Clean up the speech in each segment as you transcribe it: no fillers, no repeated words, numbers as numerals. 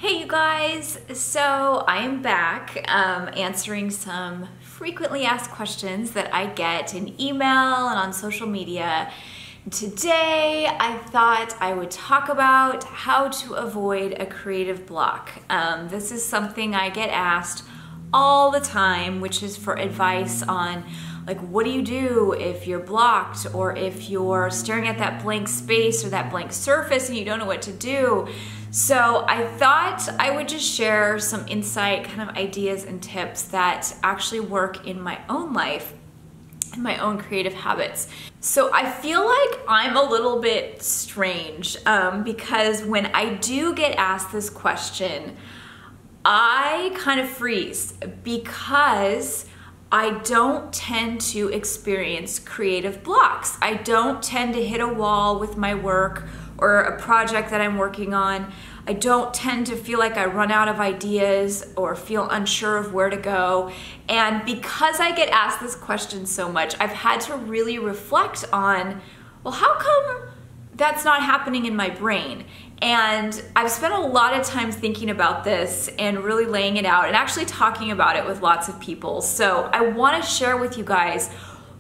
Hey you guys, so I am back answering some frequently asked questions that I get in email and on social media. Today I thought I would talk about how to avoid a creative block. This is something I get asked all the time, which is for advice on like, what do you do if you're blocked or if you're staring at that blank space or that blank surface and you don't know what to do? So I thought I would just share some insight, kind of ideas and tips that actually work in my own life and my own creative habits. So I feel like I'm a little bit strange because when I do get asked this question, I kind of freeze because I don't tend to experience creative blocks. I don't tend to hit a wall with my work or a project that I'm working on. I don't tend to feel like I run out of ideas or feel unsure of where to go. And because I get asked this question so much, I've had to really reflect on, well, how come that's not happening in my brain? And I've spent a lot of time thinking about this and really laying it out and actually talking about it with lots of people. So I want to share with you guys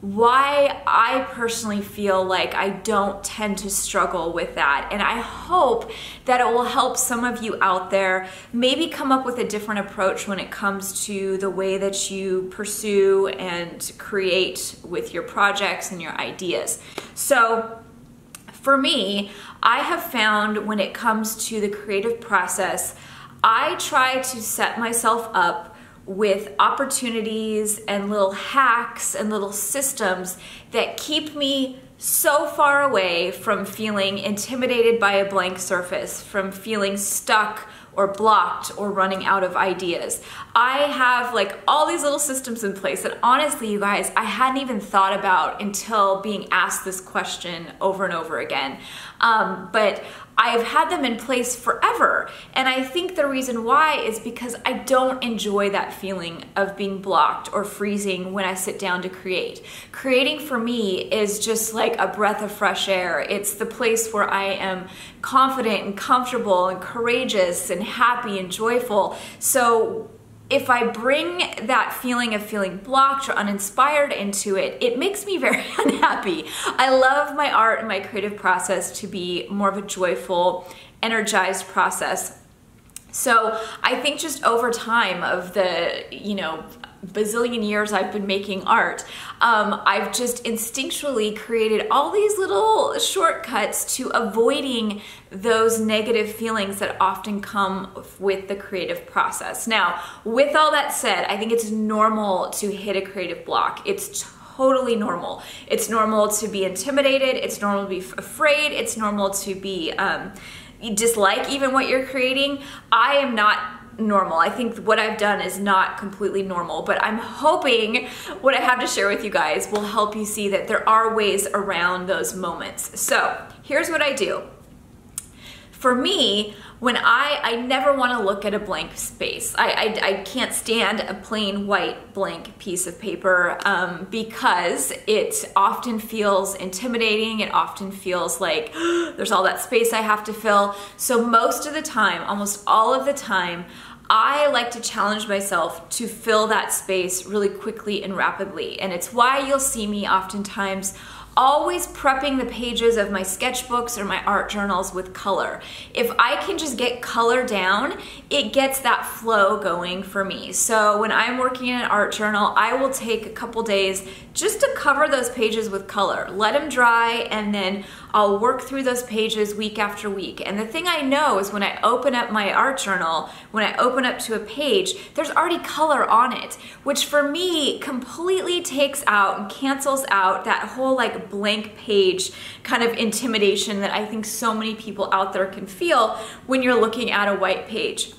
why I personally feel like I don't tend to struggle with that. And I hope that it will help some of you out there maybe come up with a different approach when it comes to the way that you pursue and create with your projects and your ideas. So for me, I have found when it comes to the creative process, I try to set myself up with opportunities and little hacks and little systems that keep me so far away from feeling intimidated by a blank surface, from feeling stuck or blocked or running out of ideas. I have like all these little systems in place that honestly, you guys, I hadn't even thought about until being asked this question over and over again. But I've had them in place forever. And I think the reason why is because I don't enjoy that feeling of being blocked or freezing when I sit down to create. Creating for me is just like a breath of fresh air. It's the place where I am confident and comfortable and courageous and happy and joyful. So if I bring that feeling of feeling blocked or uninspired into it, it makes me very unhappy. I love my art and my creative process to be more of a joyful, energized process. So I think just over time of the, bazillion years I've been making art, I've just instinctually created all these little shortcuts to avoiding those negative feelings that often come with the creative process. Now, with all that said, I think it's normal to hit a creative block. It's totally normal. It's normal to be intimidated. It's normal to be afraid. It's normal to be dislike even what you're creating. I am not normal. I think what I've done is not completely normal, but I'm hoping what I have to share with you guys will help you see that there are ways around those moments. So here's what I do. For me, when I never want to look at a blank space. I can't stand a plain white blank piece of paper because it often feels intimidating. It often feels like there's all that space I have to fill. So most of the time, almost all of the time, I like to challenge myself to fill that space really quickly and rapidly. And it's why you'll see me oftentimes always prepping the pages of my sketchbooks or my art journals with color. If I can just get color down, it gets that flow going for me. So when I'm working in an art journal, I will take a couple days just to cover those pages with color. Let them dry, and then I'll work through those pages week after week. And the thing I know is when I open up my art journal, when I open up to a page, there's already color on it, which for me completely takes out and cancels out that whole like blank page kind of intimidation that I think so many people out there can feel when you're looking at a white page.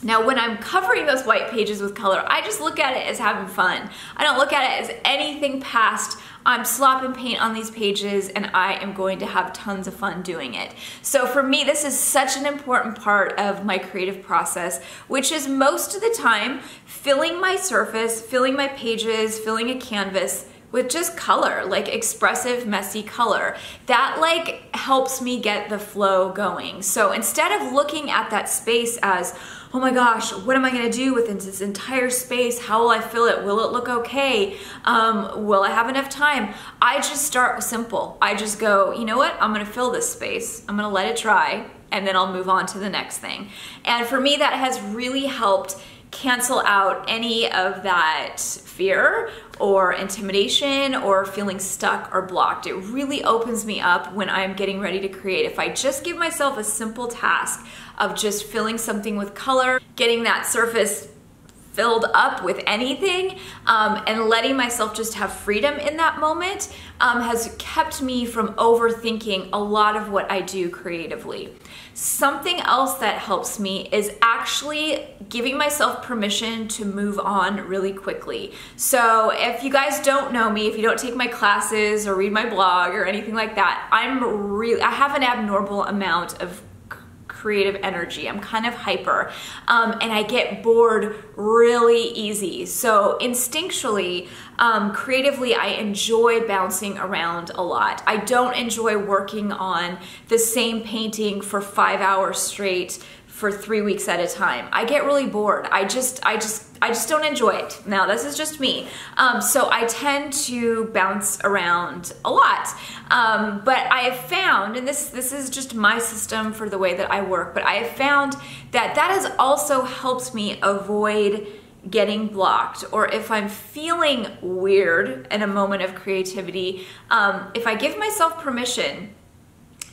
Now, when I'm covering those white pages with color, I just look at it as having fun. I don't look at it as anything past I'm slopping paint on these pages and I am going to have tons of fun doing it. So for me, this is such an important part of my creative process, which is most of the time filling my surface, filling my pages, filling a canvas with just color, like expressive, messy color. That like helps me get the flow going. So instead of looking at that space as, oh my gosh, what am I gonna do with this entire space? How will I fill it? Will it look okay? Will I have enough time? I just start simple. I just go, you know what? I'm gonna fill this space. I'm gonna let it dry, and then I'll move on to the next thing. And for me, that has really helped cancel out any of that fear or intimidation or feeling stuck or blocked. It really opens me up when I'm getting ready to create. If I just give myself a simple task of just filling something with color, getting that surface filled up with anything, and letting myself just have freedom in that moment, has kept me from overthinking a lot of what I do creatively. Something else that helps me is actually giving myself permission to move on really quickly. So if you guys don't know me, if you don't take my classes or read my blog or anything like that, I have an abnormal amount of creative energy. I'm kind of hyper, and I get bored really easy. So instinctually, creatively, I enjoy bouncing around a lot. I don't enjoy working on the same painting for 5 hours straight for 3 weeks at a time. I get really bored. I just don't enjoy it. Now, this is just me. So I tend to bounce around a lot. But I have found, and this is just my system for the way that I work, but I have found that that has also helped me avoid getting blocked. Or if I'm feeling weird in a moment of creativity, if I give myself permission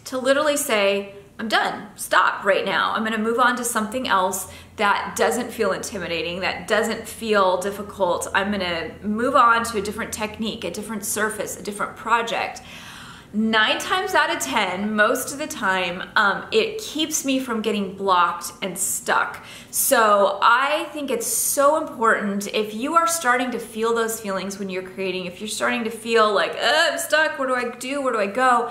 to literally say, I'm done, stop right now. I'm gonna move on to something else that doesn't feel intimidating, that doesn't feel difficult. I'm gonna move on to a different technique, a different surface, a different project. 9 times out of 10, most of the time, it keeps me from getting blocked and stuck. So I think it's so important, if you are starting to feel those feelings when you're creating, if you're starting to feel like, I'm stuck, what do I do, where do I go?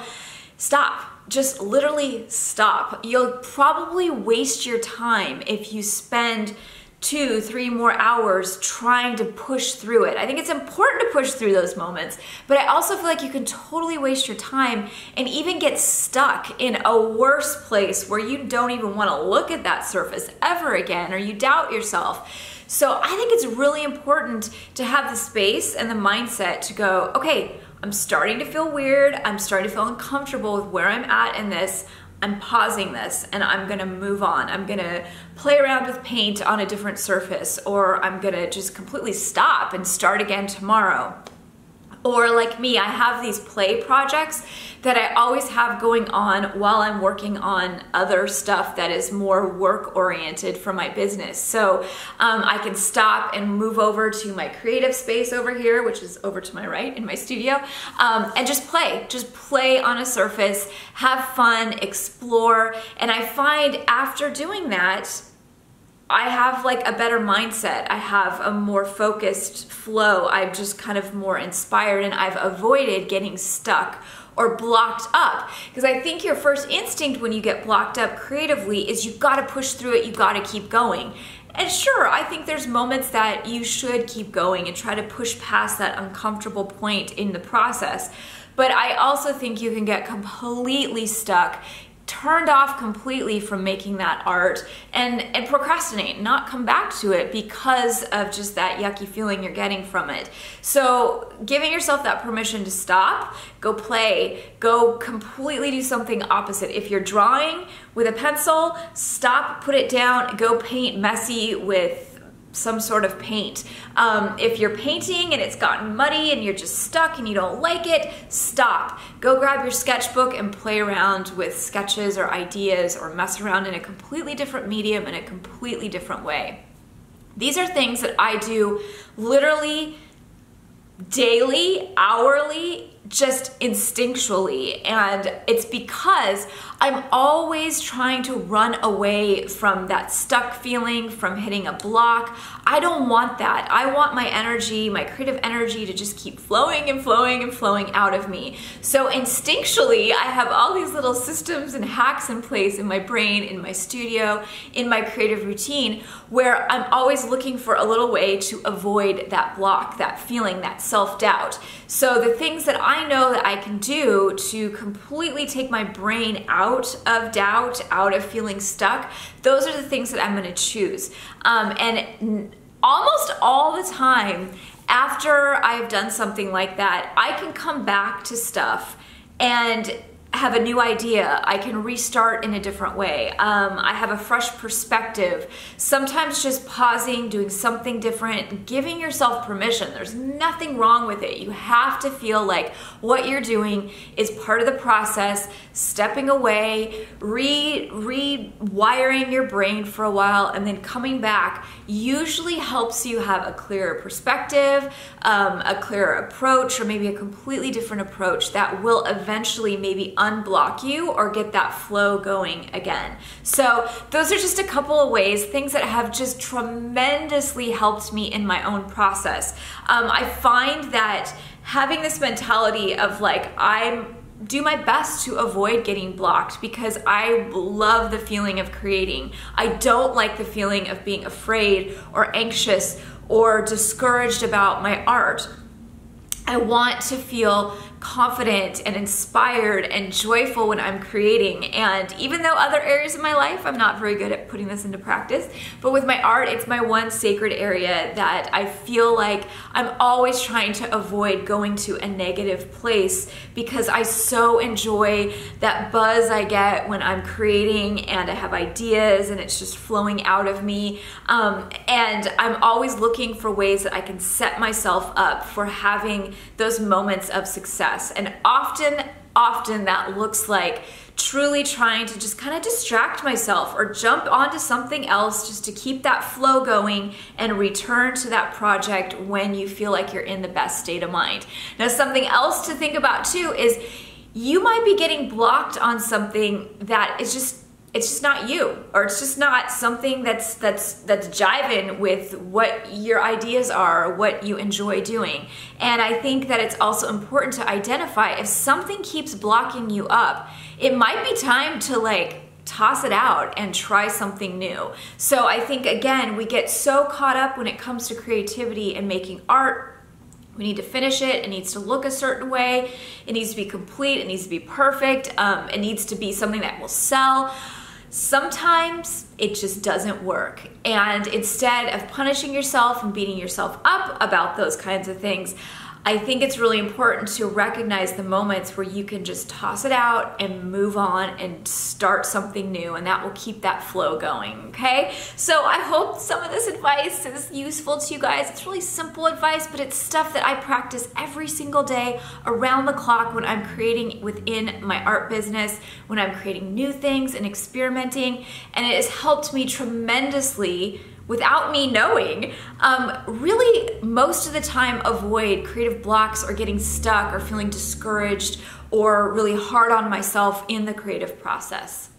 Stop. Just literally stop. You'll probably waste your time if you spend 2-3 more hours trying to push through it. I think it's important to push through those moments, but I also feel like you can totally waste your time and even get stuck in a worse place where you don't even want to look at that surface ever again, or you doubt yourself. So I think it's really important to have the space and the mindset to go, okay, I'm starting to feel weird. I'm starting to feel uncomfortable with where I'm at in this. I'm pausing this and I'm gonna move on. I'm gonna play around with paint on a different surface, or I'm gonna just completely stop and start again tomorrow. Or like me, I have these play projects that I always have going on while I'm working on other stuff that is more work oriented for my business. So I can stop and move over to my creative space over here, which is over to my right in my studio, and just play on a surface, have fun, explore. And I find after doing that, I have like a better mindset. I have a more focused flow. I'm just kind of more inspired, and I've avoided getting stuck or blocked up. Because I think your first instinct when you get blocked up creatively is you've got to push through it, you've got to keep going. And sure, I think there's moments that you should keep going and try to push past that uncomfortable point in the process. But I also think you can get completely stuck, turned off completely from making that art, and procrastinate, not come back to it because of just that yucky feeling you're getting from it. So giving yourself that permission to stop, go play, go completely do something opposite. If you're drawing with a pencil, stop, put it down, go paint messy with some sort of paint. If you're painting and it's gotten muddy and you're just stuck and you don't like it, stop. Go grab your sketchbook and play around with sketches or ideas, or mess around in a completely different medium in a completely different way. These are things that I do literally daily, hourly, just instinctually, and it's because I'm always trying to run away from that stuck feeling, from hitting a block. I don't want that. I want my energy, my creative energy, to just keep flowing and flowing and flowing out of me. So instinctually, I have all these little systems and hacks in place in my brain, in my studio, in my creative routine, where I'm always looking for a little way to avoid that block, that feeling, that self-doubt. So the things that I know that I can do to completely take my brain out of doubt, out of feeling stuck, those are the things that I'm going to choose. And almost all the time after I've done something like that, I can come back to stuff and have a new idea. I can restart in a different way. I have a fresh perspective. Sometimes just pausing, doing something different, giving yourself permission. There's nothing wrong with it. You have to feel like what you're doing is part of the process, stepping away, rewiring your brain for a while, and then coming back usually helps you have a clearer perspective, a clearer approach, or maybe a completely different approach that will eventually maybe unblock you or get that flow going again. So those are just a couple of ways, things that have just tremendously helped me in my own process. I find that having this mentality of like, do my best to avoid getting blocked because I love the feeling of creating. I don't like the feeling of being afraid or anxious or discouraged about my art. I want to feel confident and inspired and joyful when I'm creating. And even though other areas of my life, I'm not very good at putting this into practice, but with my art, it's my one sacred area that I feel like I'm always trying to avoid going to a negative place because I so enjoy that buzz I get when I'm creating and I have ideas and it's just flowing out of me. And I'm always looking for ways that I can set myself up for having those moments of success. And often that looks like truly trying to just kind of distract myself or jump onto something else just to keep that flow going and return to that project when you feel like you're in the best state of mind. Now, something else to think about too is you might be getting blocked on something that is it's just not you, or it's just not something that's jiving with what your ideas are, what you enjoy doing. And I think that it's also important to identify if something keeps blocking you up, it might be time to like toss it out and try something new. So I think, again, we get so caught up when it comes to creativity and making art. We need to finish it. It needs to look a certain way. It needs to be complete. It needs to be perfect. It needs to be something that will sell. Sometimes it just doesn't work. And instead of punishing yourself and beating yourself up about those kinds of things, I think it's really important to recognize the moments where you can just toss it out and move on and start something new, and that will keep that flow going, okay? So I hope some of this advice is useful to you guys. It's really simple advice, but it's stuff that I practice every single day around the clock when I'm creating within my art business, when I'm creating new things and experimenting, and it has helped me tremendously without me knowing, really most of the time avoid creative blocks or getting stuck or feeling discouraged or really hard on myself in the creative process.